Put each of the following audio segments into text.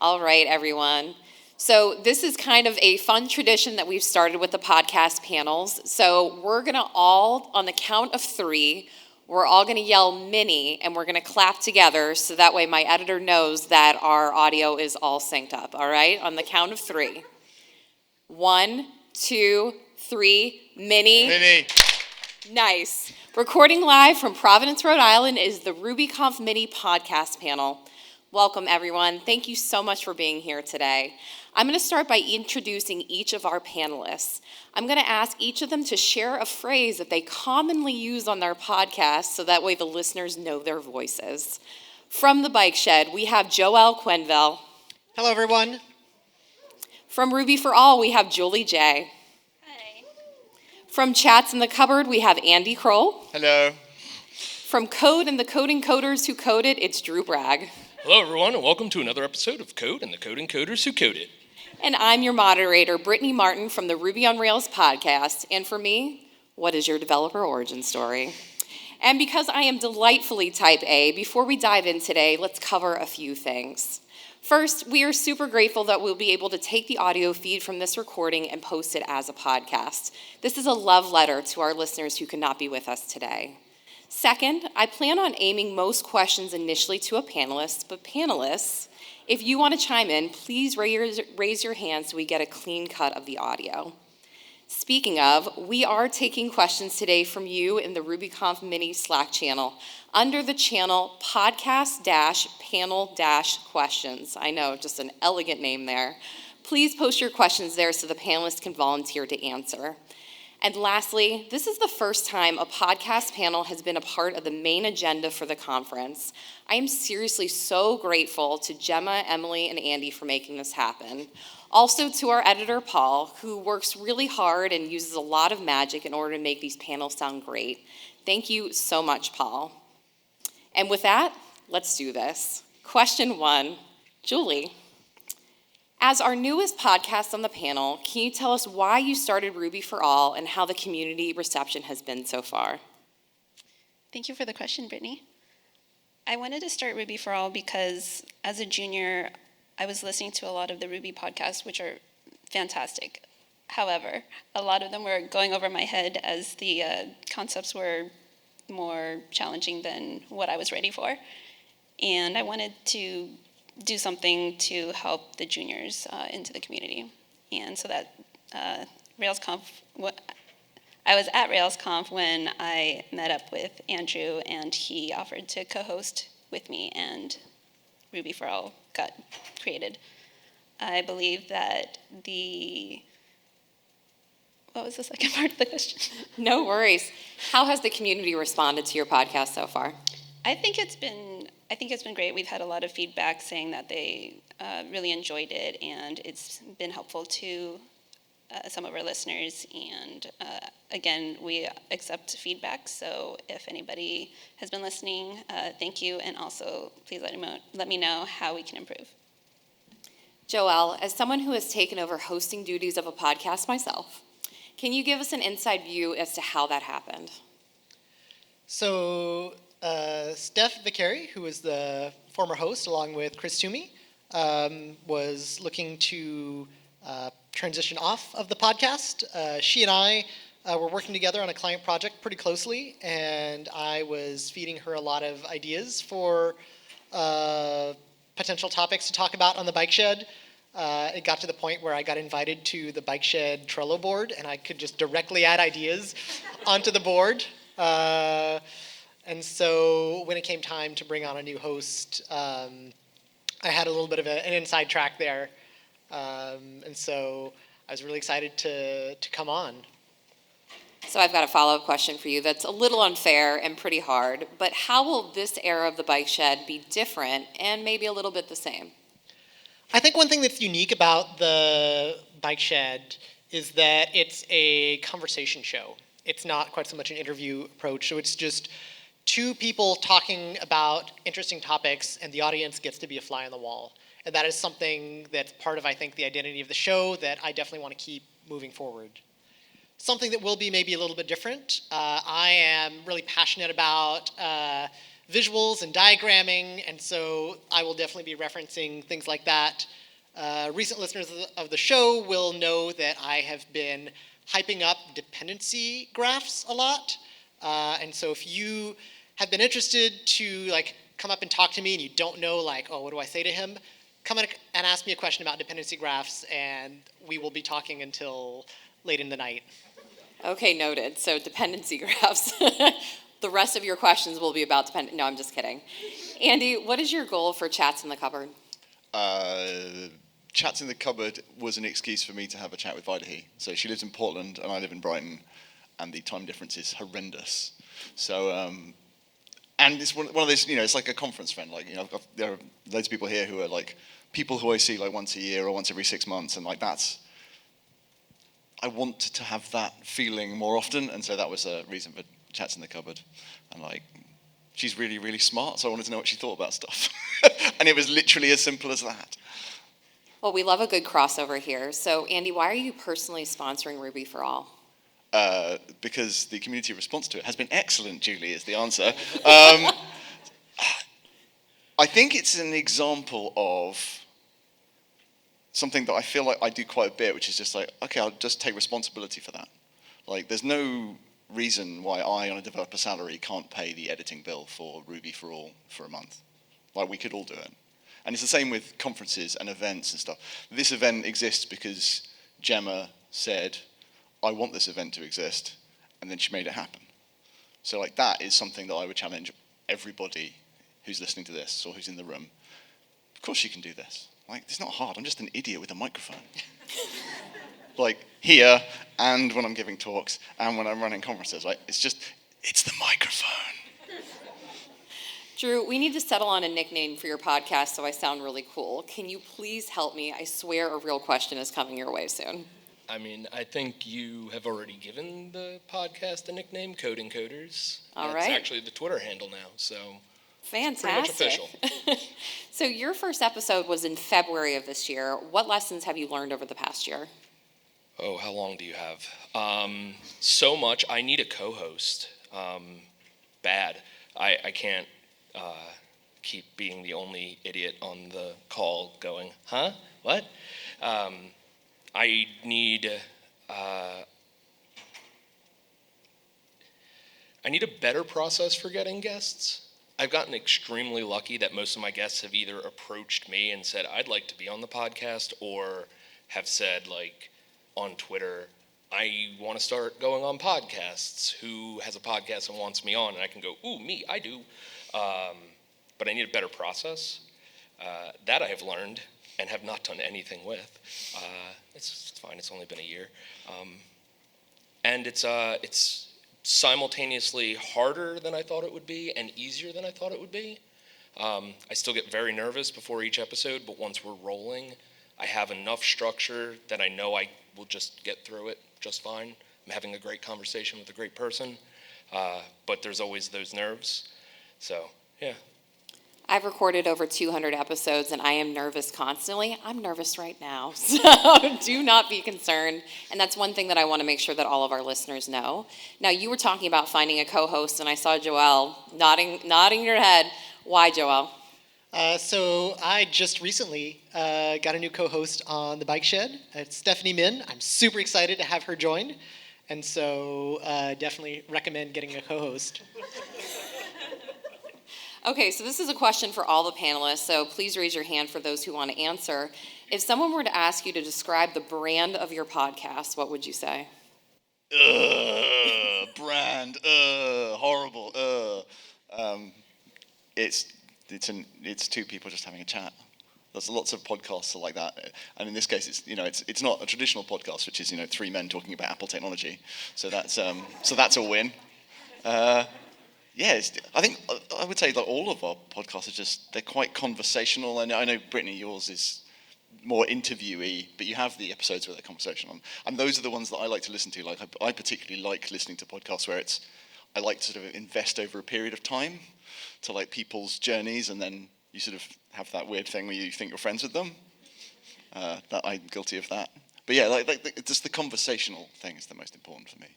All right, everyone. So this is kind of a fun tradition that we've started with the podcast panels. So we're going to all, on the count of 3, we're all going to yell "mini," and we're going to clap together so that way my editor knows that our audio is all synced up. All right? On the count of 3. 1, 2, 3, mini. Mini. Nice. Recording live from Providence, Rhode Island is the RubyConf Mini podcast panel. Welcome, everyone. Thank you so much for being here today. I'm going to start by introducing each of our panelists. I'm going to ask each of them to share a phrase that they commonly use on their podcast so that way the listeners know their voices. From the Bike Shed, we have Joelle Quenville. Hello, everyone. From Ruby for All, we have Julie J. Hi. From Chats in the Cupboard, we have Andy Kroll. Hello. From Code and the Coding Coders Who Code It, it's Drew Bragg. Hello, everyone, and welcome to another episode of Code and the Coding Coders Who Code It. And I'm your moderator, Brittany Martin from the Ruby on Rails podcast. And for me, what is your developer origin story? And because I am delightfully type A, before we dive in today, let's cover a few things. First, we are super grateful that we'll be able to take the audio feed from this recording and post it as a podcast. This is a love letter to our listeners who could not be with us today. Second, I plan on aiming most questions initially to a panelist, but panelists, if you want to chime in, please raise your hand so we get a clean cut of the audio. Speaking of, we are taking questions today from you in the RubyConf Mini Slack channel under the channel podcast-panel-questions. I know, just an elegant name there. Please post your questions there so the panelists can volunteer to answer. And lastly, this is the first time a podcast panel has been a part of the main agenda for the conference. I am seriously so grateful to Gemma, Emily, and Andy for making this happen. Also to our editor, Paul, who works really hard and uses a lot of magic in order to make these panels sound great. Thank you so much, Paul. And with that, let's do this. Question 1, Julie. As our newest podcast on the panel, can you tell us why you started Ruby for All and how the community reception has been so far? Thank you for the question, Brittany. I wanted to start Ruby for All because as a junior, I was listening to a lot of the Ruby podcasts, which are fantastic. However, a lot of them were going over my head as the concepts were more challenging than what I was ready for. And I wanted to do something to help the juniors into the community. And so that RailsConf, I was at RailsConf when I met up with Andrew, and he offered to co-host with me, and Ruby for All got created. I believe that what was the second part of the question? No worries. How has the community responded to your podcast so far? I think it's been great. We've had a lot of feedback saying that they really enjoyed it, and it's been helpful to some of our listeners. And again, we accept feedback. So if anybody has been listening, thank you, and also please let me know how we can improve. Joelle, as someone who has taken over hosting duties of a podcast myself, can you give us an inside view as to how that happened? So, Steph Vicari, who was the former host, along with Chris Toomey, was looking to transition off of the podcast. She and I were working together on a client project pretty closely, and I was feeding her a lot of ideas for potential topics to talk about on the Bike Shed. It got to the point where I got invited to the Bike Shed Trello board, and I could just directly add ideas onto the board. And so when it came time to bring on a new host, I had a little bit of an inside track there. And so I was really excited to come on. So I've got a follow-up question for you that's a little unfair and pretty hard, but how will this era of the Bike Shed be different and maybe a little bit the same? I think one thing that's unique about the Bike Shed is that it's a conversation show. It's not quite so much an interview approach, so it's just two people talking about interesting topics, and the audience gets to be a fly on the wall. And that is something that's part of, I think, the identity of the show that I definitely want to keep moving forward. Something that will be maybe a little bit different. I am really passionate about visuals and diagramming, and so I will definitely be referencing things like that. Recent listeners of the show will know that I have been hyping up dependency graphs a lot, and so if you have been interested to like come up and talk to me and you don't know like, oh, what do I say to him? Come and ask me a question about dependency graphs, and we will be talking until late in the night. Okay, noted. So dependency graphs. The rest of your questions will be about dependent. No, I'm just kidding. Andy, what is your goal for Chats in the Cupboard? Chats in the Cupboard was an excuse for me to have a chat with Vaidehi. So she lives in Portland and I live in Brighton, and the time difference is horrendous. So, and it's one of those, it's like a conference friend. Like, there are loads of people here who are like people who I see like once a year or once every 6 months, and like I want to have that feeling more often, and so that was a reason for Chats in the Cupboard. And like, she's really, really smart, so I wanted to know what she thought about stuff. And it was literally as simple as that. Well, we love a good crossover here. So, Andy, why are you personally sponsoring Ruby for All? Because the community response to it has been excellent, Julie, is the answer. I think it's an example of something that I feel like I do quite a bit, which is just like, okay, I'll just take responsibility for that. Like, there's no reason why I, on a developer salary, can't pay the editing bill for Ruby for All for a month. Like, we could all do it. And it's the same with conferences and events and stuff. This event exists because Gemma said, I want this event to exist, and then she made it happen. So like, that is something that I would challenge everybody who's listening to this or who's in the room. Of course you can do this. Like, it's not hard. I'm just an idiot with a microphone. Like, here, and when I'm giving talks, and when I'm running conferences, like, it's the microphone. Drew, we need to settle on a nickname for your podcast so I sound really cool. Can you please help me? I swear a real question is coming your way soon. I mean, I think you have already given the podcast a nickname, Code and Coders. All That's right. actually the Twitter handle now, so Fantastic. pretty much official. So your first episode was in February of this year. What lessons have you learned over the past year? Oh, how long do you have? So much. I need a co-host. Bad. I can't keep being the only idiot on the call going, huh? What? I need a better process for getting guests. I've gotten extremely lucky that most of my guests have either approached me and said, I'd like to be on the podcast, or have said, like, on Twitter, I want to start going on podcasts. Who has a podcast and wants me on? And I can go, ooh, me, I do. But I need a better process. That I have learned and have not done anything with. It's fine. It's only been a year. And it's simultaneously harder than I thought it would be and easier than I thought it would be. I still get very nervous before each episode, but once we're rolling, I have enough structure that I know I will just get through it just fine. I'm having a great conversation with a great person, but there's always those nerves. So, yeah. I've recorded over 200 episodes, and I am nervous constantly. I'm nervous right now, so do not be concerned. And that's one thing that I want to make sure that all of our listeners know. Now, you were talking about finding a co-host, and I saw Joelle nodding your head. Why, Joelle? So I just recently got a new co-host on the Bike Shed. It's Stephanie Min. I'm super excited to have her join, and so definitely recommend getting a co-host. Okay, so this is a question for all the panelists, so please raise your hand for those who want to answer. If someone were to ask you to describe the brand of your podcast, what would you say? Brand, horrible, It's two people just having a chat. There's lots of podcasts are like that, and in this case, it's not a traditional podcast, which is three men talking about Apple technology. So that's a win. Yeah, I think I would say that all of our podcasts they're quite conversational. And I know, Brittany, yours is more interviewee, but you have the episodes where they're conversational. And those are the ones that I like to listen to. Like, I particularly like listening to podcasts where I like to sort of invest over a period of time to like people's journeys, and then you sort of have that weird thing where you think you're friends with them. That I'm guilty of that. But yeah, like just the conversational thing is the most important for me.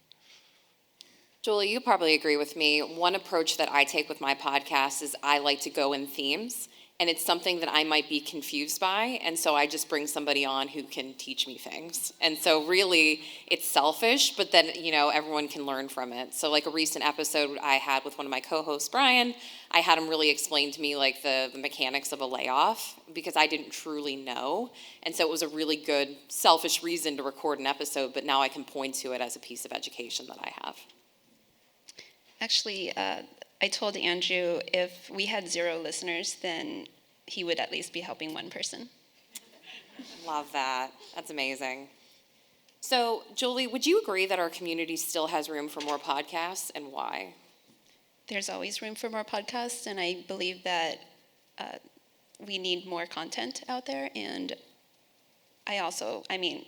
Julie, you probably agree with me. One approach that I take with my podcast is I like to go in themes, and it's something that I might be confused by, and so I just bring somebody on who can teach me things. And so really, it's selfish, but then, everyone can learn from it. So like a recent episode I had with one of my co-hosts, Brian, I had him really explain to me like the mechanics of a layoff because I didn't truly know. And so it was a really good selfish reason to record an episode, but now I can point to it as a piece of education that I have. Actually, I told Andrew if we had 0 listeners, then he would at least be helping one person. Love that. That's amazing. So, Julie, would you agree that our community still has room for more podcasts, and why? There's always room for more podcasts, and I believe that we need more content out there. And I'm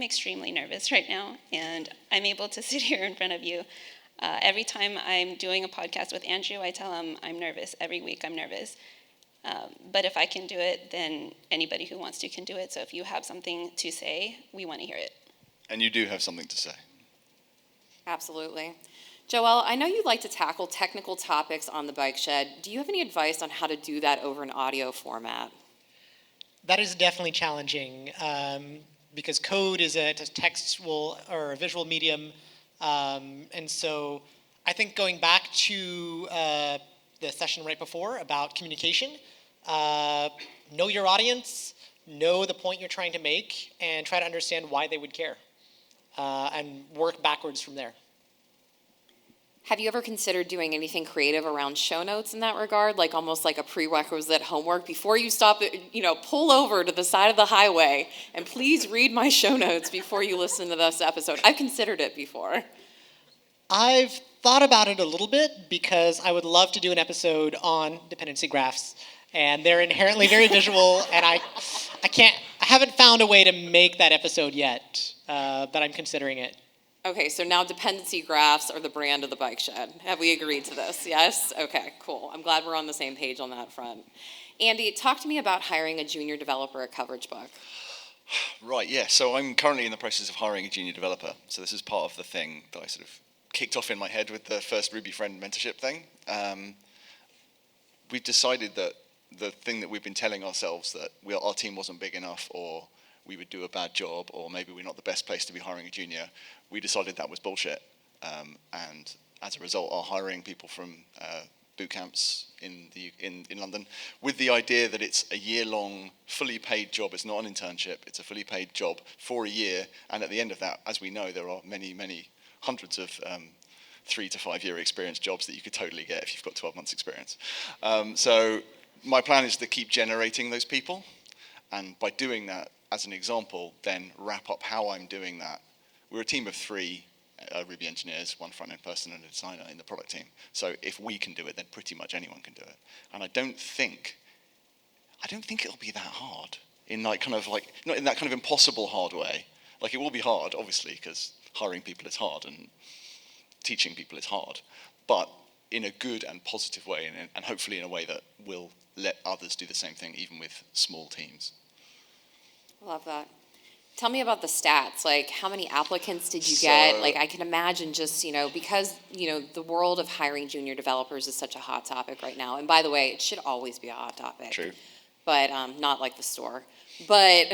extremely nervous right now, and I'm able to sit here in front of you. Every time I'm doing a podcast with Andrew, I tell him I'm nervous. Every week I'm nervous. But if I can do it, then anybody who wants to can do it. So if you have something to say, we want to hear it. And you do have something to say. Absolutely. Joelle, I know you like to tackle technical topics on the Bike Shed. Do you have any advice on how to do that over an audio format? That is definitely challenging because code is a textual or a visual medium. And so I think going back to the session right before about communication, know your audience, know the point you're trying to make, and try to understand why they would care, and work backwards from there. Have you ever considered doing anything creative around show notes in that regard, like almost like a prerequisite homework before you stop, pull over to the side of the highway and please read my show notes before you listen to this episode? I've considered it before. I've thought about it a little bit because I would love to do an episode on dependency graphs, and they're inherently very visual, and I haven't found a way to make that episode yet, but I'm considering it. Okay, so now dependency graphs are the brand of the Bike Shed. Have we agreed to this? Yes? Okay, cool. I'm glad we're on the same page on that front. Andy, talk to me about hiring a junior developer at Coverage Book. Right, yeah. So I'm currently in the process of hiring a junior developer. So this is part of the thing that I sort of kicked off in my head with the first Ruby Friend mentorship thing. We've decided that the thing that we've been telling ourselves that our team wasn't big enough, or we would do a bad job, or maybe we're not the best place to be hiring a junior, we decided that was bullshit. And as a result, are hiring people from boot camps in London with the idea that it's a year-long, fully paid job. It's not an internship. It's a fully paid job for a year. And at the end of that, as we know, there are many, many hundreds of 3 to 5 year experience jobs that you could totally get if you've got 12 months experience. So my plan is to keep generating those people. And by doing that, as an example, then wrap up how I'm doing that. We're a team of 3 Ruby engineers, 1 front-end person and a designer in the product team. So if we can do it, then pretty much anyone can do it. And I don't think it'll be that hard not in that kind of impossible hard way. Like, it will be hard, obviously, because hiring people is hard and teaching people is hard, but in a good and positive way, and hopefully in a way that will let others do the same thing, even with small teams. Love that. Tell me about the stats. Like, how many applicants did you get? Like, I can imagine just, because, the world of hiring junior developers is such a hot topic right now. And by the way, it should always be a hot topic. True. But not like the store. But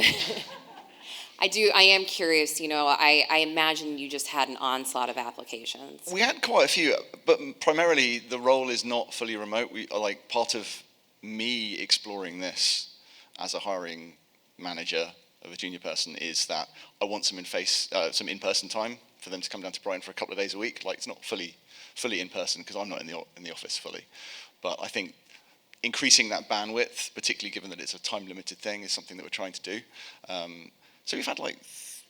I am curious, I imagine you just had an onslaught of applications. We had quite a few, but primarily the role is not fully remote. Part of me exploring this as a hiring manager of a junior person is that I want some in-person time for them to come down to Brighton for a couple of days a week. Like, it's not fully in person because I'm not in the office fully, but I think increasing that bandwidth, particularly given that it's a time-limited thing, is something that we're trying to do. So we've had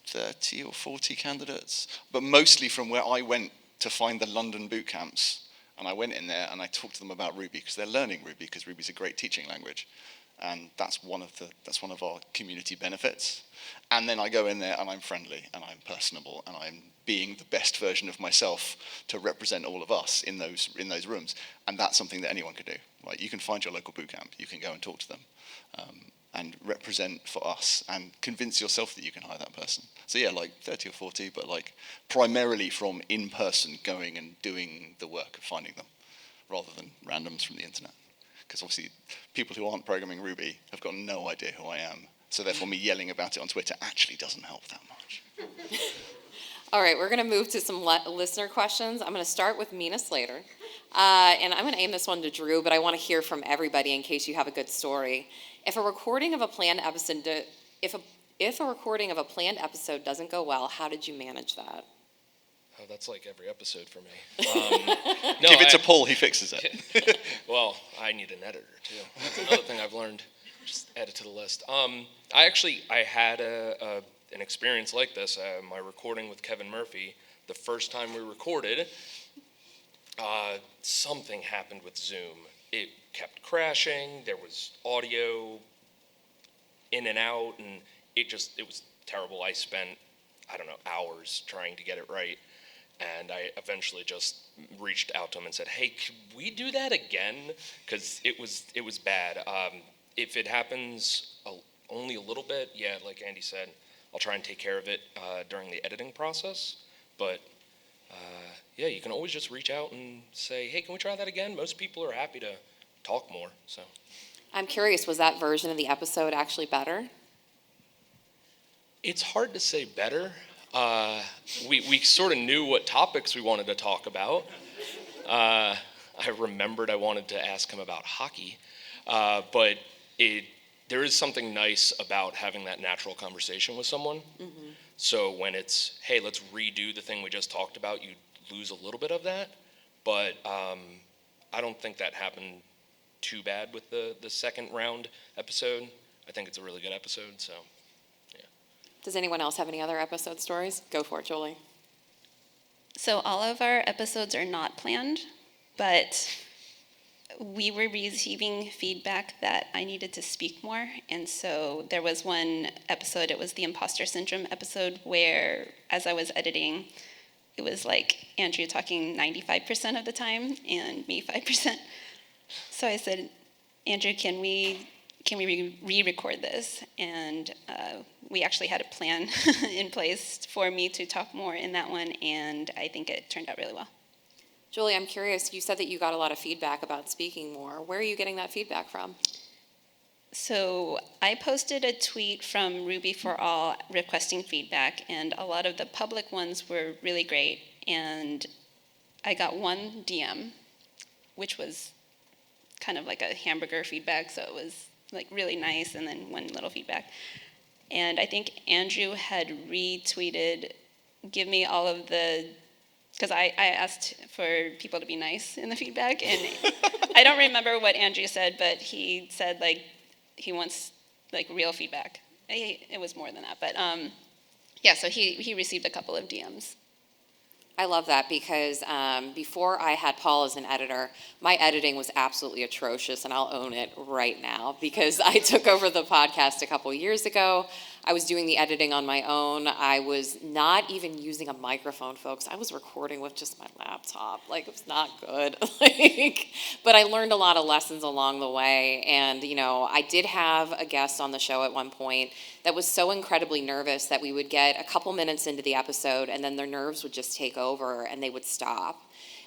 30 or 40 candidates, but mostly from where I went to find the London boot camps, and I went in there and I talked to them about Ruby because they're learning Ruby because Ruby's a great teaching language. And that's one of our community benefits. And then I go in there and I'm friendly and I'm personable and I'm being the best version of myself to represent all of us in those rooms. And that's something that anyone can do. Like, you can find your local boot camp, you can go and talk to them. and represent for us and convince yourself that you can hire that person. So yeah, like 30 or 40, but like primarily from in person going and doing the work of finding them rather than randoms from the internet. Because obviously people who aren't programming Ruby have got no idea who I am. So therefore me yelling about it on Twitter actually doesn't help that much. All right, we're going to move to some listener questions. I'm going to start with Mina Slater. And I'm going to aim this one to Drew, but I want to hear from everybody in case you have a good story. If a recording of a planned episode, if a recording of a planned episode doesn't go well, how did you manage that? Oh, that's like every episode for me. Give it to Paul, he fixes it. Well, I need an editor too. That's another thing I've learned. Just add it to the list. I had an experience like this. My recording with Kevin Murphy, the first time we recorded, something happened with Zoom. It kept crashing. There was audio in and out, and it was terrible. I spent, hours trying to get it right. And I eventually just reached out to him and said, "Hey, could we do that again?" Because it was bad. If it happens only a little bit, yeah, like Andy said, I'll try and take care of it during the editing process. But yeah, you can always just reach out and say, "Hey, can we try that again?" Most people are happy to talk more. So I'm curious, was that version of the episode actually better? it's hard to say better. We sort of knew what topics we wanted to talk about. I remembered I wanted to ask him about hockey, but there is something nice about having that natural conversation with someone. Mm-hmm. So when it's, hey, let's redo the thing we just talked about, you lose a little bit of that. But I don't think that happened too bad with the second round episode. I think it's a really good episode, so yeah. Does anyone else have any other episode stories? Go for it, Julie. So all of our episodes are not planned, but we were receiving feedback that I needed to speak more. And so there was one episode, it was the imposter syndrome episode, where as I was editing, it was like Andrew talking 95% of the time and me 5%. So I said, Andrew, can we re-record this? And we actually had a plan in place for me to talk more in that one, and I think it turned out really well. Julie, I'm curious, you said that you got a lot of feedback about speaking more. Where are you getting that feedback from? So I posted a tweet from Ruby for All requesting feedback, and a lot of the public ones were really great. And I got one DM, which was kind of like a hamburger feedback, so it was like really nice, and then one little feedback. And I think Andrew had retweeted, give me all of the, because I asked for people to be nice in the feedback, and I don't remember what Andrew said, but he said like he wants like real feedback. It was more than that, but yeah, so he received a couple of DMs. I love that because before I had Paul as an editor, my editing was absolutely atrocious, and I'll own it right now because I took over the podcast a couple years ago. I was doing the editing on my own. I was not even using a microphone, folks. I was recording with just my laptop. Like, it was not good. But I learned a lot of lessons along the way. And, you know, I did have a guest on the show at one point that was so incredibly nervous that we would get a couple minutes into the episode and then their nerves would just take over and they would stop.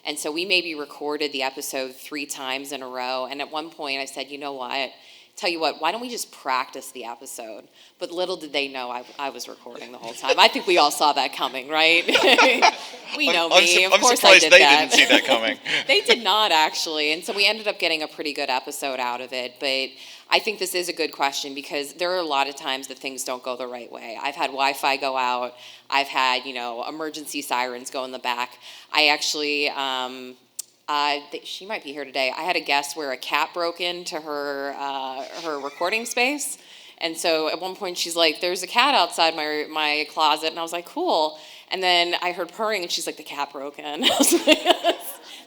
And so we maybe recorded the episode 3 times in a row. And at one point I said, you know what? Tell you what, why don't we just practice the episode? But little did they know I was recording the whole time. I think we all saw that coming, right? We know me. Of course I did that. I'm surprised they didn't see that coming. They did not, actually. And so we ended up getting a pretty good episode out of it. But I think this is a good question because there are a lot of times that things don't go the right way. I've had Wi-Fi go out. I've had, emergency sirens go in the back. I actually... she might be here today. I had a guest where a cat broke into her recording space. And so at one point she's like, there's a cat outside my closet. And I was like, cool. And then I heard purring and she's like, the cat broke in. I was like,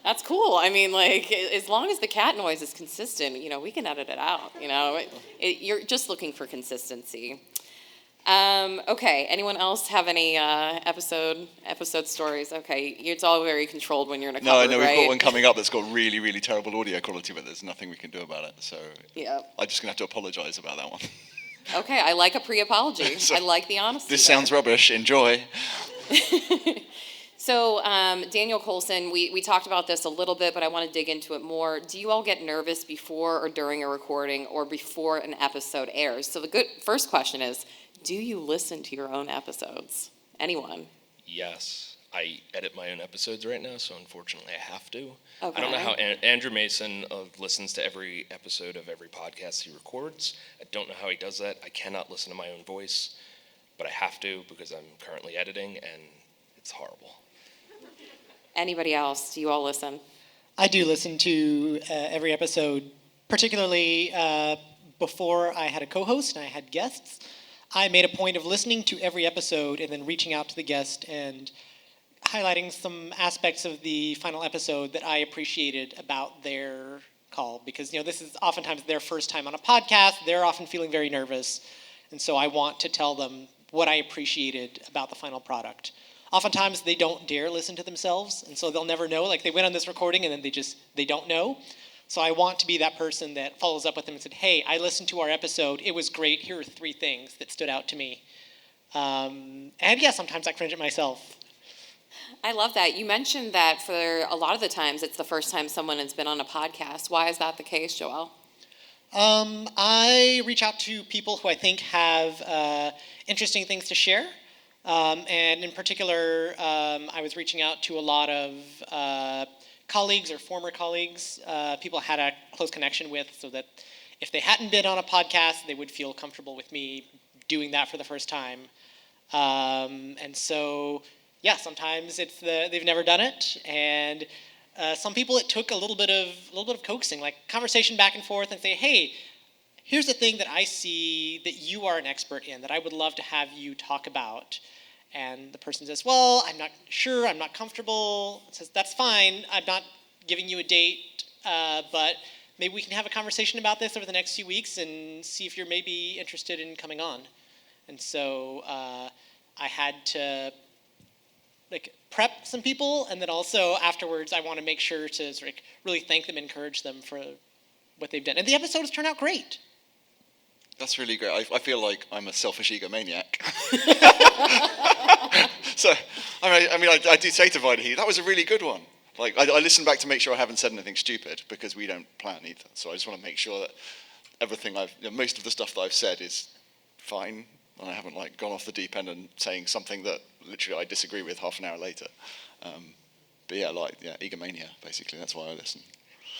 that's cool. I mean, like, as long as the cat noise is consistent, we can edit it out. You're just looking for consistency. Okay, anyone else have any episode stories? Okay, it's all very controlled when you're in a cupboard, No, we've right? got one coming up that's got really, really terrible audio quality, but there's nothing we can do about it. So Yeah. I'm just gonna have to apologise about that one. Okay, I like a pre-apology. So, I like the honesty. This there. sounds rubbish. Enjoy. So, Daniel Colson, we talked about this a little bit, but I want to dig into it more. Do you all get nervous before or during a recording or before an episode airs? So the first question is, do you listen to your own episodes? Anyone? Yes. I edit my own episodes right now, so unfortunately I have to. Okay. I don't know how Andrew Mason listens to every episode of every podcast he records. I don't know how he does that. I cannot listen to my own voice, but I have to because I'm currently editing, and it's horrible. Anybody else? Do you all listen? I do listen to every episode, particularly before I had a co-host and I had guests. I made a point of listening to every episode and then reaching out to the guest and highlighting some aspects of the final episode that I appreciated about their call, because this is oftentimes their first time on a podcast. They're often feeling very nervous, and so I want to tell them what I appreciated about the final product. Oftentimes they don't dare listen to themselves, and so they'll never know. Like, they went on this recording and then they don't know. So I want to be that person that follows up with them and said, hey, I listened to our episode. It was great. Here are 3 things that stood out to me. And yeah, sometimes I cringe at myself. I love that. You mentioned that for a lot of the times it's the first time someone has been on a podcast. Why is that the case, Joelle? I reach out to people who I think have interesting things to share. And in particular, I was reaching out to a lot of colleagues or former colleagues, people I had a close connection with, so that if they hadn't been on a podcast, they would feel comfortable with me doing that for the first time. And so, yeah, sometimes they've never done it, and some people it took a little bit of coaxing, like conversation back and forth, and say, hey, here's the thing that I see that you are an expert in that I would love to have you talk about. And the person says, well, I'm not sure, I'm not comfortable. It says, that's fine, I'm not giving you a date, but maybe we can have a conversation about this over the next few weeks and see if you're maybe interested in coming on. And so I had to prep some people, and then also afterwards I want to make sure to really thank them and encourage them for what they've done. And the episodes turn out great. That's really great. I feel like I'm a selfish egomaniac. So, I do say to Vida, that was a really good one. Like, I listen back to make sure I haven't said anything stupid, because we don't plan either. So I just want to make sure that everything most of the stuff that I've said is fine, and I haven't gone off the deep end and saying something that literally I disagree with half an hour later. But yeah, egomania, basically. That's why I listen.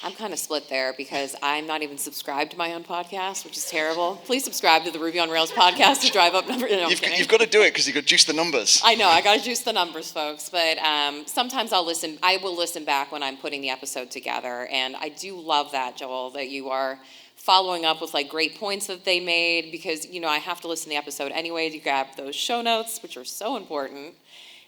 I'm kind of split there because I'm not even subscribed to my own podcast, which is terrible. Please subscribe to the Ruby on Rails podcast to drive up numbers. No, You've got to do it because you've got to juice the numbers. I know, I got to juice the numbers, folks. But sometimes I will listen back when I'm putting the episode together. And I do love that, Joel, that you are following up with great points that they made, because, I have to listen to the episode anyway to grab those show notes, which are so important.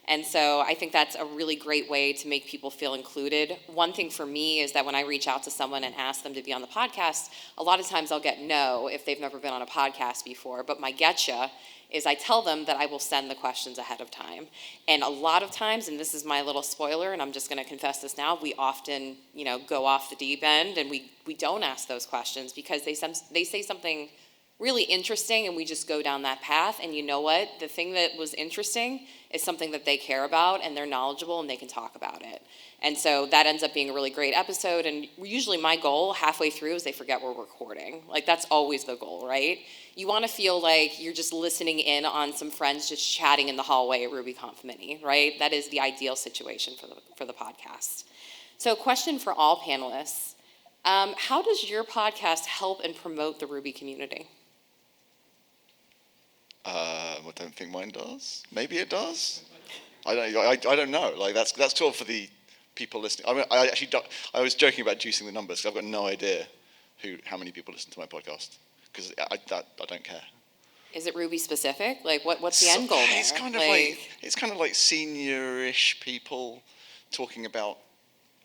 And so I think that's a really great way to make people feel included. One thing for me is that when I reach out to someone and ask them to be on the podcast, a lot of times I'll get no if they've never been on a podcast before. But my getcha is I tell them that I will send the questions ahead of time. And a lot of times, and this is my little spoiler, and I'm just going to confess this now, we often, go off the deep end and we don't ask those questions because they say something really interesting and we just go down that path. And you know what? The thing that was interesting is something that they care about and they're knowledgeable and they can talk about it. And so that ends up being a really great episode. And usually my goal halfway through is they forget we're recording. That's always the goal, right? You want to feel like you're just listening in on some friends just chatting in the hallway at RubyConf Mini, right? That is the ideal situation for the podcast. So question for all panelists. How does your podcast help and promote the Ruby community? I don't think mine does. Maybe it does. I don't know. That's sort of for the people listening. I was joking about juicing the numbers because I've got no idea how many people listen to my podcast, because I don't care. Is it Ruby specific? What's the end goal there? It's kind of like senior-ish people talking about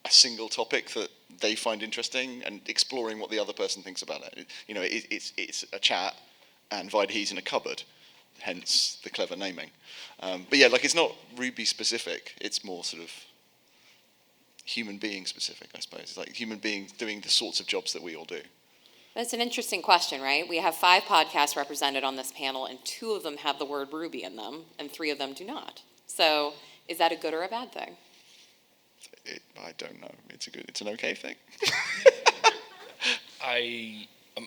a single topic that they find interesting and exploring what the other person thinks about it. It's a chat, and Vida, he's in a cupboard. hence the clever naming. But yeah, like it's not Ruby specific. It's more sort of human being specific, I suppose. It's like human beings doing the sorts of jobs that we all do. That's an interesting question, right? We have 5 podcasts represented on this panel, and 2 of them have the word Ruby in them, and 3 of them do not. So is that a good or a bad thing? I don't know. It's an okay thing.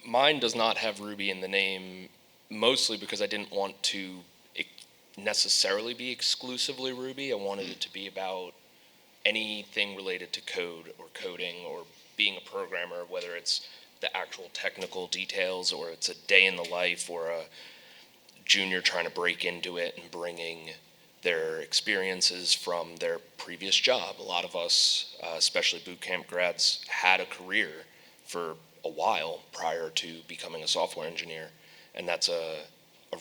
Mine does not have Ruby in the name, mostly because I didn't want to necessarily be exclusively Ruby. I wanted it to be about anything related to code or coding or being a programmer, whether it's the actual technical details or it's a day in the life or a junior trying to break into it and bringing their experiences from their previous job. A lot of us, especially boot camp grads, had a career for a while prior to becoming a software engineer, and that's a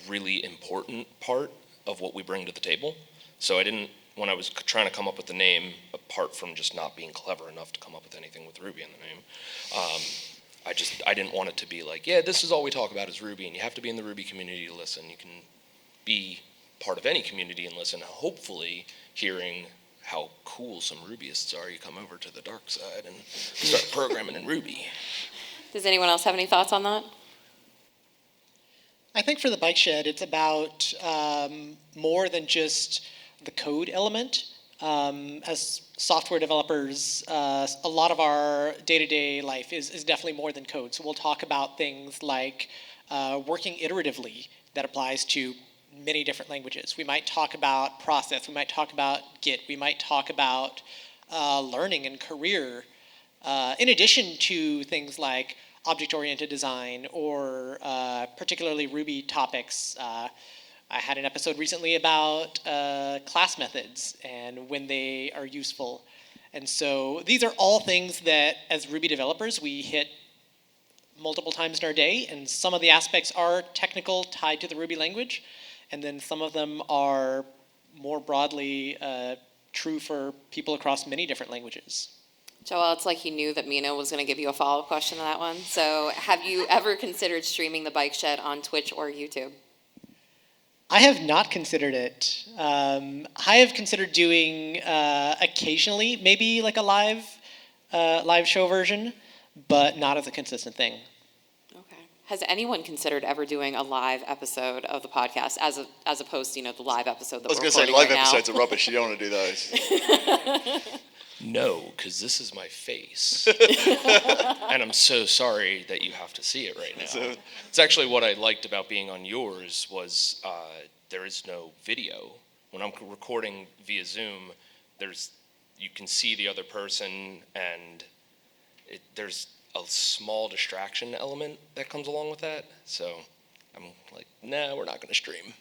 really important part of what we bring to the table. So when I was trying to come up with the name, apart from just not being clever enough to come up with anything with Ruby in the name, I didn't want it to be like, yeah, this is all we talk about is Ruby, and you have to be in the Ruby community to listen. You can be part of any community and listen. Hopefully, hearing how cool some Rubyists are, you come over to the dark side and start programming in Ruby. Does anyone else have any thoughts on that? I think for the bike shed, it's about more than just the code element. As software developers, a lot of our day-to-day life is definitely more than code. So we'll talk about things like working iteratively that applies to many different languages. We might talk about process. We might talk about Git. We might talk about learning and career, in addition to things like object-oriented design or particularly Ruby topics. I had an episode recently about class methods and when they are useful. And so these are all things that as Ruby developers we hit multiple times in our day, and some of the aspects are technical, tied to the Ruby language, and then some of them are more broadly true for people across many different languages. Joel, it's like you knew that Mina was going to give you a follow-up question to that one. So have you ever considered streaming the Bike Shed on Twitch or YouTube? I have not considered it. I have considered doing occasionally, maybe like a live show version, but not as a consistent thing. Okay. Has anyone considered ever doing a live episode of the podcast as opposed to the live episode that I was we're going to say recording live right now? episodes are rubbish. You don't want to do those. No, because this is my face. And I'm so sorry that you have to see it right now. It's actually what I liked about being on yours was there is no video. When I'm recording via Zoom, you can see the other person, and there's a small distraction element that comes along with that. So I'm like, nah, we're not going to stream.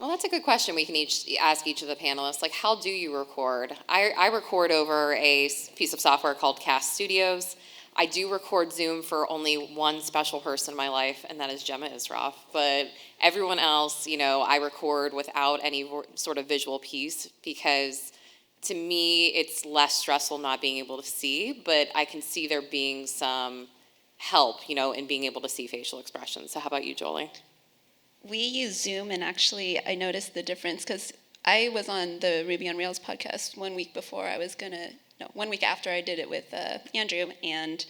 Well, that's a good question we can ask each of the panelists. Like, how do you record? I record over a piece of software called Cast Studios. I do record Zoom for only one special person in my life, and that is Gemma Isroff. But everyone else, I record without any sort of visual piece because to me, it's less stressful not being able to see, but I can see there being some help, in being able to see facial expressions. So how about you, Jolie? We use Zoom, and actually I noticed the difference because I was on the Ruby on Rails podcast 1 week before 1 week after I did it with Andrew, and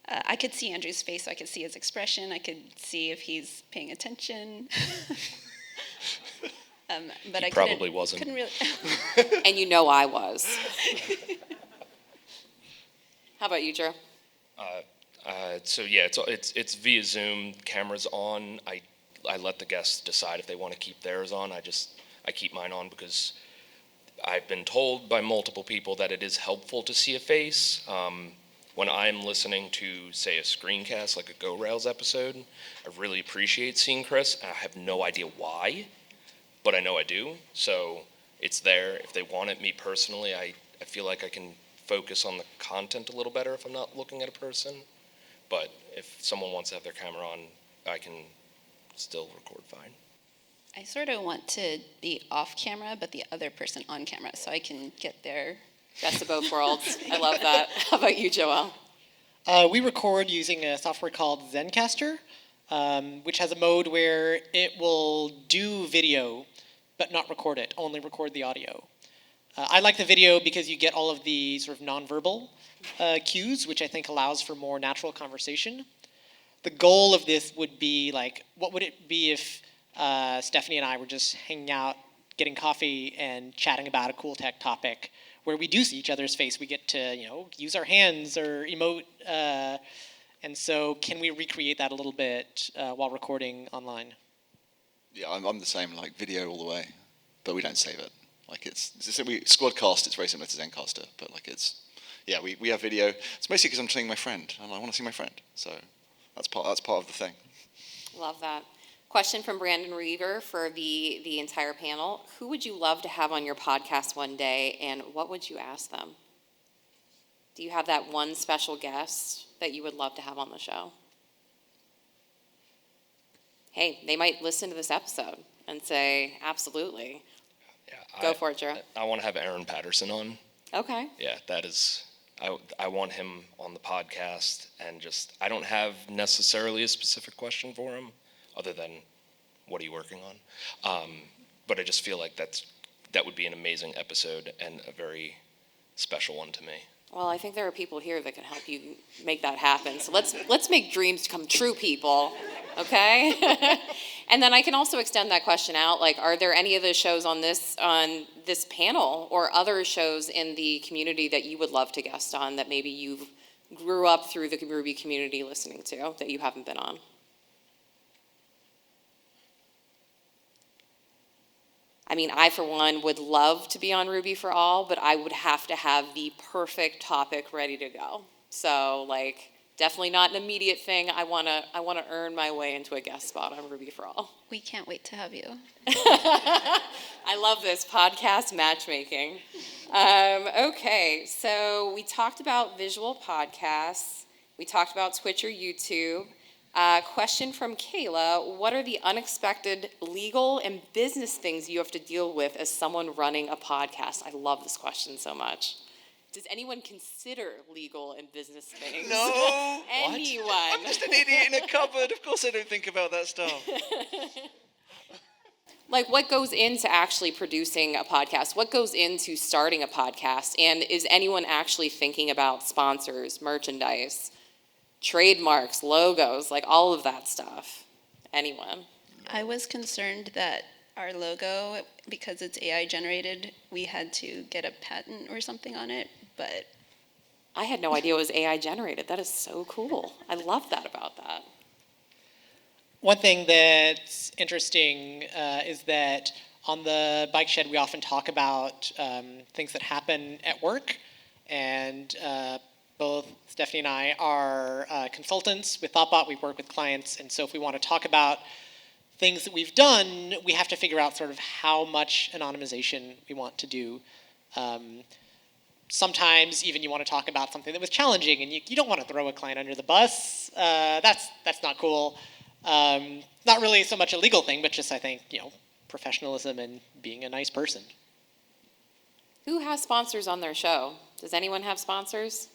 I could see Andrew's face, so I could see his expression, I could see if he's paying attention. But I probably wasn't. Couldn't really. And I was. How about you, Drew? So yeah, it's via Zoom, cameras on. I let the guests decide if they want to keep theirs on. I keep mine on because I've been told by multiple people that it is helpful to see a face. When I'm listening to, say, a screencast like a Go Rails episode, I really appreciate seeing Chris. I have no idea why, but I know I do. So it's there. If they want it, me personally, I feel like I can focus on the content a little better if I'm not looking at a person. But if someone wants to have their camera on, I can still record fine. I sort of want to be off camera, but the other person on camera, so I can get their Best of both worlds. I love that. How about you, Joelle? We record using a software called Zencastr. which has a mode where it will do video, but not record it, only record the audio. I like the video because you get all of the sort of nonverbal cues, which I think allows for more natural conversation. The goal of this would be like, what would it be if Stephanie and I were just hanging out, getting coffee, and chatting about a cool tech topic where we do see each other's face. We get to, use our hands or emote. And so can we recreate that a little bit while recording online? Yeah, I'm the same, like video all the way, but we don't save it. Like Squadcast, it's very similar to Zencaster, but like we have video. It's mostly because I'm seeing my friend, and I want to see my friend. So that's part of the thing. Love that. Question from Brandon Reaver for the entire panel. Who would you love to have on your podcast one day, and what would you ask them? Do you have that one special guest that you would love to have on the show? Hey, they might listen to this episode and say, absolutely. Yeah, Go for it, Jared. I want to have Aaron Patterson on. Okay. Yeah, that is. I want him on the podcast, and just I don't have necessarily a specific question for him, other than what are you working on? But I just feel like that would be an amazing episode and a very special one to me. Well, I think there are people here that can help you make that happen. So let's make dreams come true, people. Okay? And then I can also extend that question out. Like, are there any of the shows on this panel or other shows in the community that you would love to guest on that maybe you grew up through the Ruby community listening to that you haven't been on? I mean, I, for one, would love to be on Ruby for All, but I would have to have the perfect topic ready to go. So, like, definitely not an immediate thing. I want to earn my way into a guest spot on Ruby for All. We can't wait to have you. I love this podcast matchmaking. Okay, so we talked about visual podcasts. We talked about Twitch or YouTube. Question from Kayla, what are the unexpected legal and business things you have to deal with as someone running a podcast? I love this question so much. Does anyone consider legal and business things? No. Anyone? I'm just an idiot in a cupboard. Of course I don't think about that stuff. Like, what goes into actually producing a podcast? What goes into starting a podcast? And is anyone actually thinking about sponsors, merchandise, trademarks, logos, like all of that stuff? Anyone? I was concerned that our logo, because it's AI generated, we had to get a patent or something on it, but I had no idea it was AI generated. That is so cool. I love that about that. One thing that's interesting is that on the Bike Shed, we often talk about things that happen at work, and both Stephanie and I are consultants with ThoughtBot. We work with clients, and so if we want to talk about things that we've done, we have to figure out sort of how much anonymization we want to do. Sometimes even you want to talk about something that was challenging, and you don't want to throw a client under the bus. That's not cool. Not really so much a legal thing, but just I think, professionalism and being a nice person. Who has sponsors on their show? Does anyone have sponsors?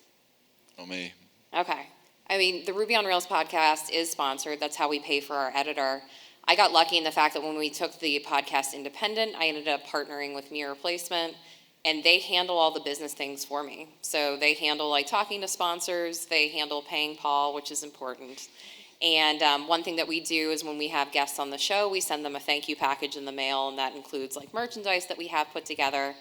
Not me. Okay. I mean, the Ruby on Rails podcast is sponsored. That's how we pay for our editor. I got lucky in the fact that when we took the podcast independent, I ended up partnering with Mirror Placement, and they handle all the business things for me. So they handle like talking to sponsors, they handle paying Paul, which is important. And one thing that we do is when we have guests on the show, we send them a thank you package in the mail, and that includes like merchandise that we have put together.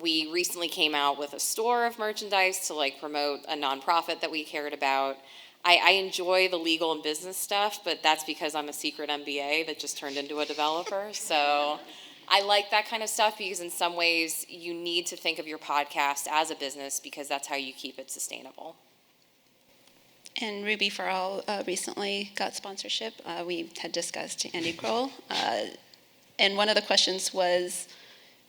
We recently came out with a store of merchandise to like promote a nonprofit that we cared about. I enjoy the legal and business stuff, but that's because I'm a secret MBA that just turned into a developer. So I like that kind of stuff because in some ways you need to think of your podcast as a business because that's how you keep it sustainable. And Ruby for All recently got sponsorship. We had discussed Andy Kroll. And one of the questions was,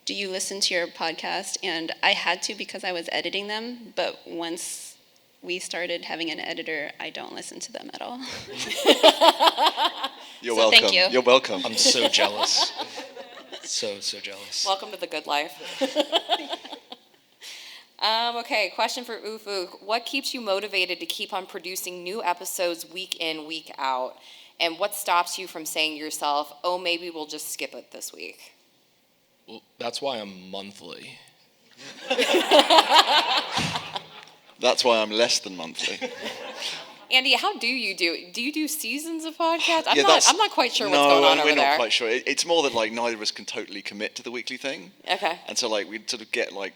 do you listen to your podcast? And I had to because I was editing them, but once we started having an editor, I don't listen to them at all. You're So welcome. thank you. You're welcome. I'm so jealous. So jealous. Welcome to the good life. Okay, question for Ufuk. What keeps you motivated to keep on producing new episodes week in, week out? And what stops you from saying to yourself, oh, maybe we'll just skip it this week? Well, that's why I'm monthly. That's why I'm less than monthly. Andy, how do you do? Do you do seasons of podcasts? I'm Yeah, not quite sure what's no, going on over we're there. not quite sure. It's more that like neither of us can totally commit to the weekly thing. Okay. And so like we'd sort of get like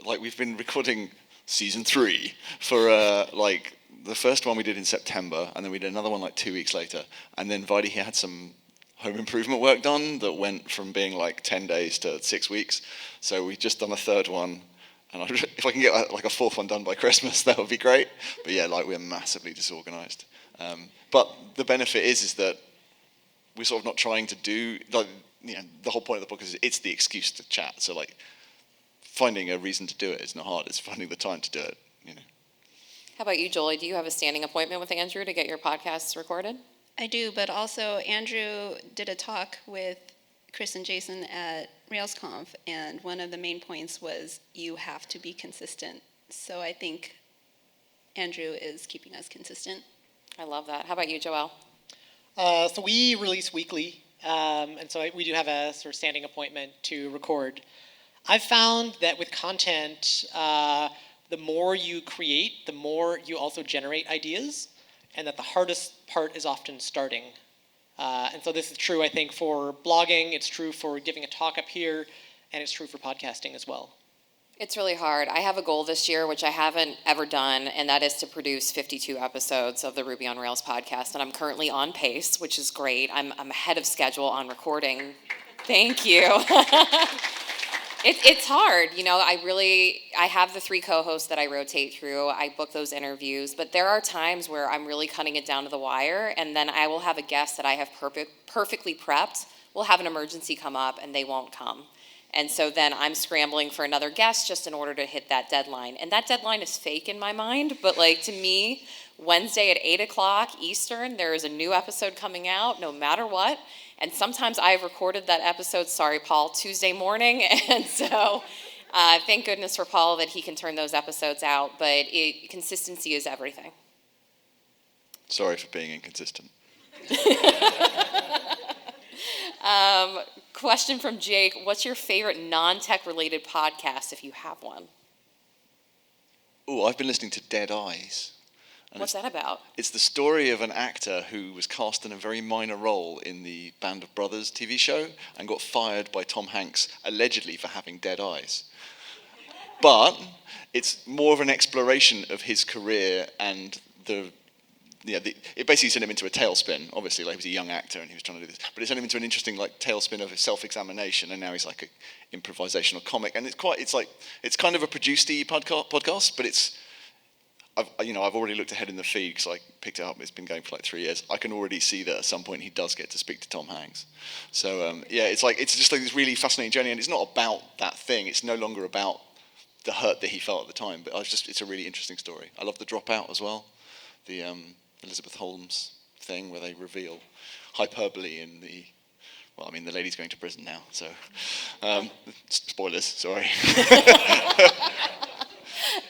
we've been recording season 3 for like the first one we did in September, and then we did another one like 2 weeks later, and then Videy he had some home improvement work done that went from being like 10 days to 6 weeks. So we've just done a third one. And if I can get like a fourth one done by Christmas, that would be great. But yeah, like we're massively disorganized. But the benefit is that we're sort of not trying to do, like, you know, the whole point of the book is it's the excuse to chat. So like finding a reason to do it is not hard. It's finding the time to do it, you know. How about you, Jolie? Do you have a standing appointment with Andrew to get your podcasts recorded? I do, but also Andrew did a talk with Chris and Jason at RailsConf, and one of the main points was you have to be consistent. So I think Andrew is keeping us consistent. I love that. How about you, Joelle? So we release weekly, and so we do have a sort of standing appointment to record. I've found that with content, the more you create, the more you also generate ideas, and that the hardest part is often starting. And so this is true, I think, for blogging, it's true for giving a talk up here, and it's true for podcasting as well. It's really hard. I have a goal this year, which I haven't ever done, and that is to produce 52 episodes of the Ruby on Rails podcast. And I'm currently on pace, which is great. I'm ahead of schedule on recording. Thank you. It's hard. You know, I have the 3 co-hosts that I rotate through. I book those interviews, but there are times where I'm really cutting it down to the wire, and then I will have a guest that I have perfectly prepped. We'll have an emergency come up, and they won't come. And so then I'm scrambling for another guest just in order to hit that deadline. And that deadline is fake in my mind, but like to me, Wednesday at 8 o'clock Eastern, there is a new episode coming out no matter what. And sometimes I've recorded that episode, sorry, Paul, Tuesday morning. And so thank goodness for Paul that he can turn those episodes out. But consistency is everything. Sorry for being inconsistent. Question from Jake. What's your favorite non-tech related podcast if you have one? Oh, I've been listening to Dead Eyes. And What's that about? It's the story of an actor who was cast in a very minor role in the Band of Brothers TV show and got fired by Tom Hanks, allegedly for having dead eyes. But it's more of an exploration of his career and it basically sent him into a tailspin. Obviously, like he was a young actor and he was trying to do this, but it sent him into an interesting like tailspin of self-examination. And now he's like an improvisational comic, and it's kind of a produced-y podcast, but I've already looked ahead in the feed because I picked it up. It's been going for like 3 years. I can already see that at some point he does get to speak to Tom Hanks. So it's just like this really fascinating journey, and it's not about that thing. It's no longer about the hurt that he felt at the time, but it's a really interesting story. I love The Dropout as well, the Elizabeth Holmes thing where they reveal hyperbole in the lady's going to prison now, so spoilers, sorry.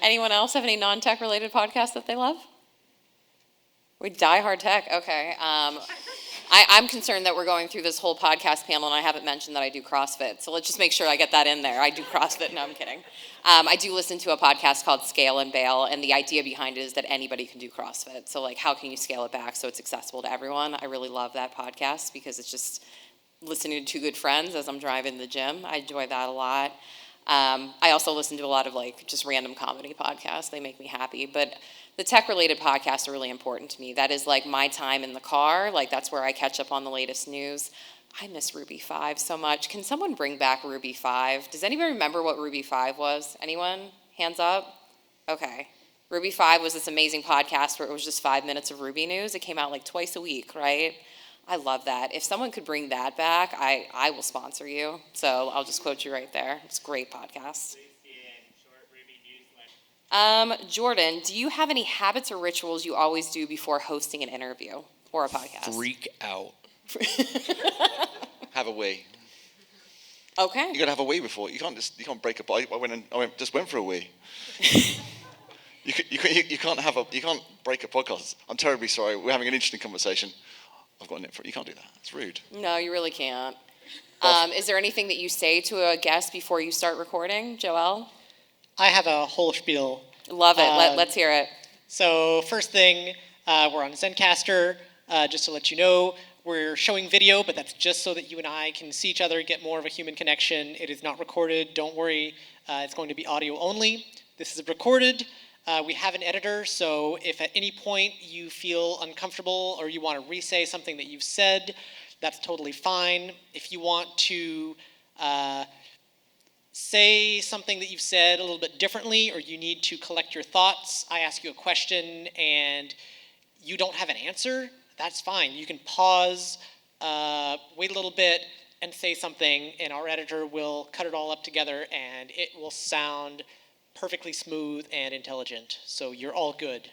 Anyone else have any non-tech related podcasts that they love? We die hard tech. Okay. I'm concerned that we're going through this whole podcast panel and I haven't mentioned that I do CrossFit. So let's just make sure I get that in there. I do CrossFit. No, I'm kidding. I do listen to a podcast called Scale and Bail, and the idea behind it is that anybody can do CrossFit. So like, how can you scale it back so it's accessible to everyone? I really love that podcast because it's just listening to 2 good friends as I'm driving to the gym. I enjoy that a lot. I also listen to a lot of like just random comedy podcasts. They make me happy. But the tech-related podcasts are really important to me. That is like my time in the car. Like that's where I catch up on the latest news. I miss Ruby 5 so much. Can someone bring back Ruby 5? Does anybody remember what Ruby 5 was? Anyone? Hands up? Okay. Ruby 5 was this amazing podcast where it was just 5 minutes of Ruby news. It came out like twice a week, right? I love that. If someone could bring that back, I will sponsor you. So I'll just quote you right there. It's a great podcast. Jordan, do you have any habits or rituals you always do before hosting an interview or a podcast? Freak out. Have a wee. Okay. You got to have a wee before. You can't break a bike. Just went for a wee. You can't break a podcast. I'm terribly sorry. We're having an interesting conversation. I've got a nip for it. You can't do that. It's rude. No, you really can't. Is there anything that you say to a guest before you start recording, Joelle? I have a whole spiel. Love it. Let's hear it. So first thing, we're on Zencaster. Just to let you know, we're showing video, but that's just so that you and I can see each other, get more of a human connection. It is not recorded. Don't worry. It's going to be audio only. This is recorded. We have an editor, so if at any point you feel uncomfortable or you want to re-say something that you've said, that's totally fine. If you want to say something that you've said a little bit differently, or you need to collect your thoughts, I ask you a question and you don't have an answer, that's fine. You can pause, wait a little bit, and say something, and our editor will cut it all up together, and it will sound perfectly smooth and intelligent. So you're all good.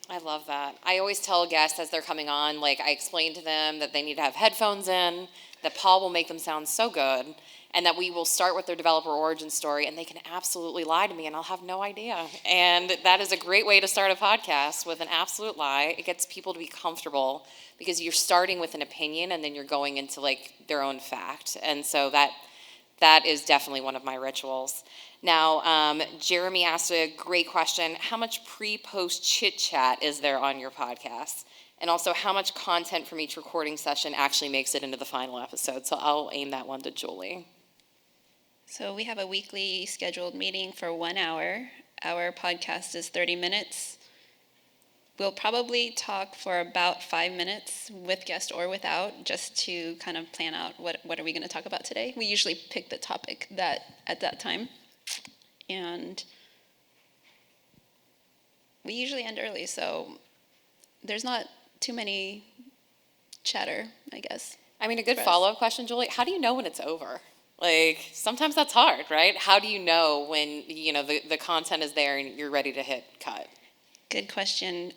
I love that. I always tell guests as they're coming on, like I explain to them that they need to have headphones in, that Paul will make them sound so good, and that we will start with their developer origin story, and they can absolutely lie to me, and I'll have no idea. And that is a great way to start a podcast, with an absolute lie. It gets people to be comfortable because you're starting with an opinion, and then you're going into like their own fact. And so that is definitely one of my rituals. Now, Jeremy asked a great question. How much pre-post chit-chat is there on your podcast? And also, how much content from each recording session actually makes it into the final episode? So I'll aim that one to Julie. So we have a weekly scheduled meeting for 1 hour. Our podcast is 30 minutes. We'll probably talk for about 5 minutes with guest or without, just to kind of plan out what are we going to talk about today. We usually pick the topic at that time. And we usually end early, so there's not too many chatter, I guess. I mean, a good for us. follow-up question, Julie, how do you know when it's over? Like, sometimes that's hard, right? How do you know when, the content is there and you're ready to hit cut? Good question.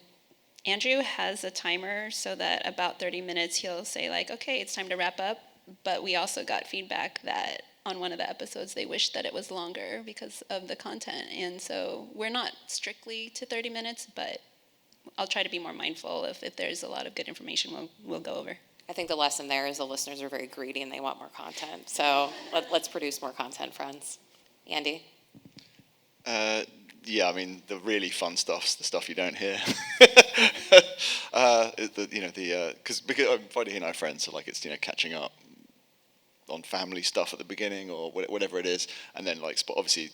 Andrew has a timer so that about 30 minutes he'll say like, okay, it's time to wrap up. But we also got feedback that on one of the episodes they wished that it was longer because of the content. And so we're not strictly to 30 minutes, but I'll try to be more mindful if there's a lot of good information we'll go over. I think the lesson there is the listeners are very greedy and they want more content. So let's produce more content, friends. Andy? Yeah, I mean, the really fun stuff's the stuff you don't hear. Because I'm Friday and I friends, so like it's catching up on family stuff at the beginning or whatever it is, and then like obviously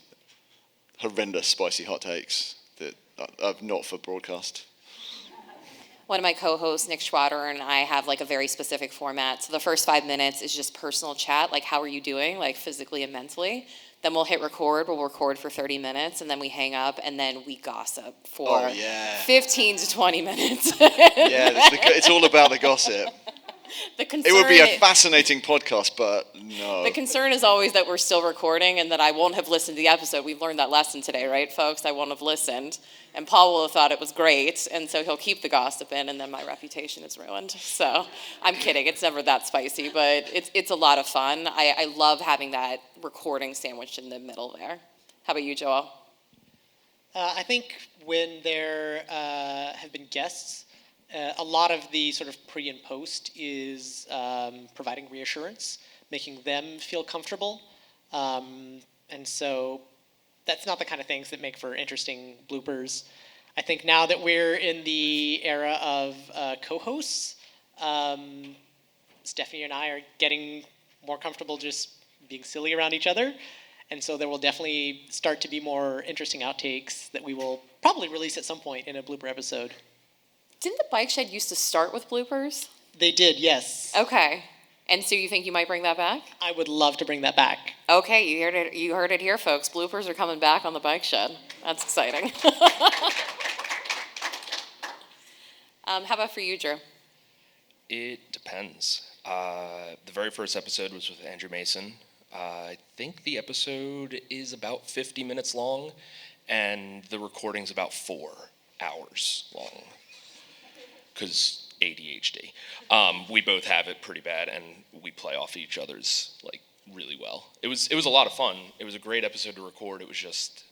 horrendous spicy hot takes that are not for broadcast. One of my co-hosts, Nick Schwader, and I have like a very specific format. So the first 5 minutes is just personal chat, like how are you doing, like physically and mentally. Then we'll hit record, we'll record for 30 minutes, and then we hang up, and then we gossip for 15 to 20 minutes. It's all about the gossip. It would be a fascinating podcast, but no. The concern is always that we're still recording and that I won't have listened to the episode. We've learned that lesson today, right, folks? I won't have listened. And Paul will have thought it was great, and so he'll keep the gossip in, and then my reputation is ruined. So I'm kidding. It's never that spicy, but it's a lot of fun. I love having that recording sandwiched in the middle there. How about you, Joel? I think when there have been guests, a lot of the sort of pre and post is providing reassurance, making them feel comfortable. And so that's not the kind of things that make for interesting bloopers. I think now that we're in the era of co-hosts, Stephanie and I are getting more comfortable just being silly around each other. And so there will definitely start to be more interesting outtakes that we will probably release at some point in a blooper episode. Didn't the Bike Shed used to start with bloopers? They did, yes. Okay. And so you think you might bring that back? I would love to bring that back. Okay, you heard it here, folks. Bloopers are coming back on the Bike Shed. That's exciting. How about for you, Drew? It depends. The very first episode was with Andrew Mason. I think the episode is about 50 minutes long, and the recording's about 4 hours long. Because ADHD. We both have it pretty bad, and we play off each other's really well. It was a lot of fun. It was a great episode to record. It was just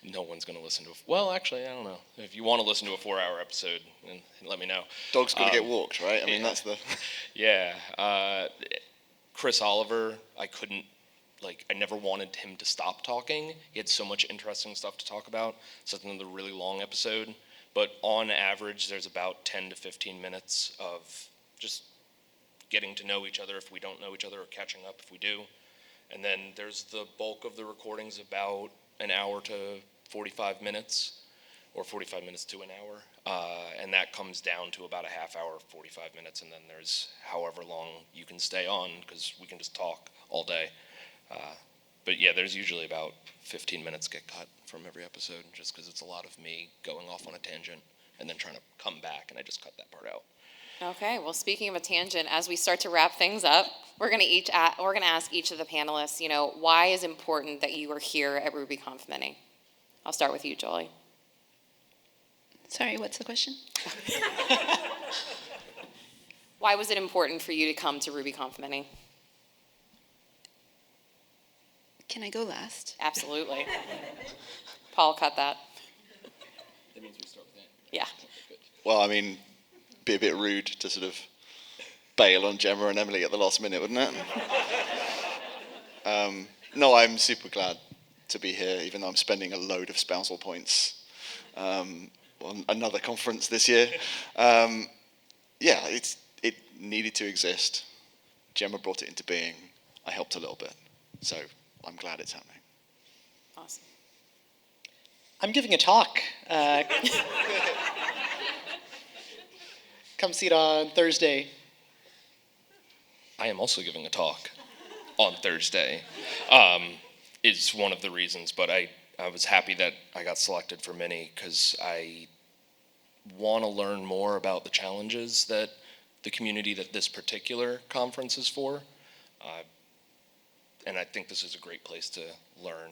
no one's going to listen to well, actually, I don't know. If you want to listen to a 4-hour episode, then let me know. Dog's got to get walked, right? I mean, that's the... Yeah. Chris Oliver, I never wanted him to stop talking. He had so much interesting stuff to talk about. So it's another really long episode. But on average, there's about 10 to 15 minutes of just getting to know each other if we don't know each other, or catching up if we do. And then there's the bulk of the recordings, about an hour to 45 minutes, or 45 minutes to an hour. And that comes down to about a half hour, 45 minutes, and then there's however long you can stay on, because we can just talk all day. But yeah, there's usually about 15 minutes get cut from every episode, just because it's a lot of me going off on a tangent and then trying to come back, and I just cut that part out. Okay, well, speaking of a tangent, as we start to wrap things up, we're going to ask each of the panelists, why is it important that you are here at RubyConf Mini? I'll start with you, Jolie. Sorry, what's the question? Why was it important for you to come to RubyConf Mini? Can I go last? Absolutely. Paul, cut that. That means we start with that. Yeah. Well, I mean, be a bit rude to sort of bail on Gemma and Emily at the last minute, wouldn't it? No, I'm super glad to be here, even though I'm spending a load of spousal points on another conference this year. Yeah, it needed to exist. Gemma brought it into being. I helped a little bit. So I'm glad it's happening. Awesome. I'm giving a talk. Come see it on Thursday. I am also giving a talk on Thursday. Is one of the reasons, but I was happy that I got selected for Mini, because I want to learn more about the challenges that the community that this particular conference is for. And I think this is a great place to learn,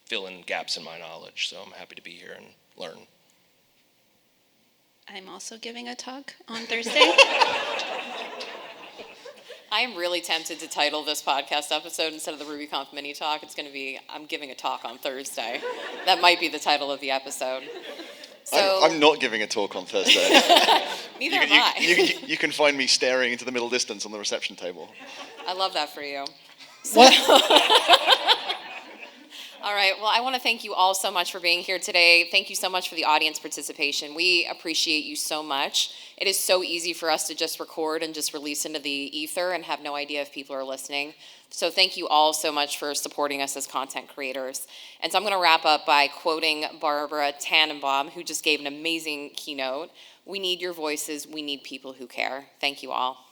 fill in gaps in my knowledge. So I'm happy to be here and learn. I'm also giving a talk on Thursday. I am really tempted to title this podcast episode, instead of the RubyConf Mini Talk, it's going to be, I'm giving a talk on Thursday. That might be the title of the episode. So, I'm not giving a talk on Thursday. Neither am I. You can find me staring into the middle distance on the reception table. I love that for you. So, all right, well, I want to thank you all so much for being here today. Thank you so much for the audience participation. We appreciate you so much. It is so easy for us to just record and just release into the ether and have no idea if people are listening. So thank you all so much for supporting us as content creators. And so I'm going to wrap up by quoting Barbara Tannenbaum, who just gave an amazing keynote. We need your voices. We need people who care. Thank you all.